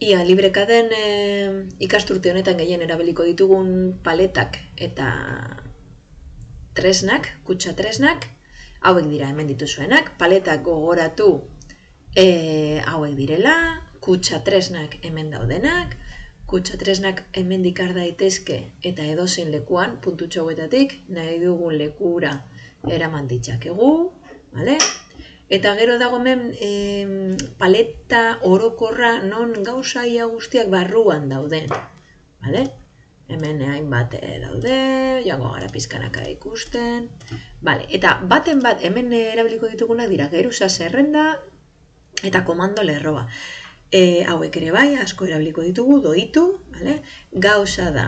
Ia libreka den ikasturte honetan gehien erabiliko ditugun paletak eta tresnak, kutxa tresnak, hauek dira hemen dituzuenak, paletak gogoratu hauek direla, kutxa tresnak hemen daudenak, kutxa tresnak hemen dikar daitezke eta edozein lekuan, puntutxo hauetatik, nahi dugun lekura eraman ditzakegu, vale? Eta gero dago hemen paleta orokorra non gauzaia guztiak barruan dauden, vale? Hemen hainbat daude, joango gara pizkanaka ikusten, vale? Eta baten bat hemen erabiliko ditugunak dira geruza zerrenda eta komando lerroa. Hauek ere bai, asko erabiliko ditugu, doitu, vale? Gauza da,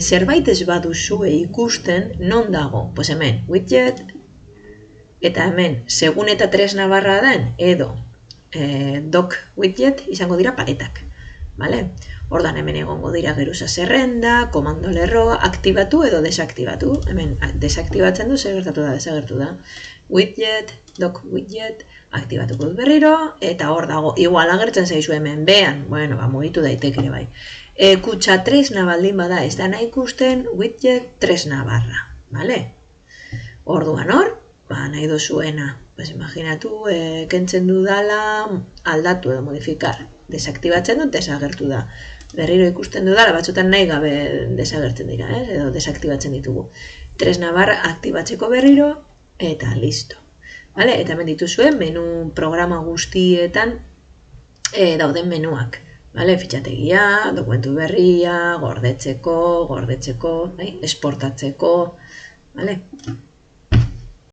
zerbait ez baduzue ikusten non dago, pues hemen, widget, eta hemen, segun eta tresna barra den, edo doc widget izango dira paletak. Vale? Ordan hemen egongo dira geruza zerrenda, komando lerroa, aktibatu edo desaktibatu. Hemen desaktibatzen du, gertatu da, desagertu da. Widget, doc widget, aktibatuko dut berriro, eta hor dago, igual agertzen zaizu hemen behan, bueno, mugitu daiteke ere bai. Kutxa tresna baldin bada ez da nahi ikusten, widget tresna barra. Vale? Orduan hor, nahi dozuena, pues imaginatu, kentzen dudala aldatu edo modifikar. Desaktibatzen dut, desagertu da. Berriro ikusten dudala, batzutan nahi gabe desagertzen dira, edo desaktibatzen ditugu. Tresna barra aktibatzeko berriro, eta listo. Vale? Eta hemen dituzuen menu programa guztietan dauden menuak. Vale? Fitxategia, dokumentu berria, gordetzeko, esportatzeko, vale?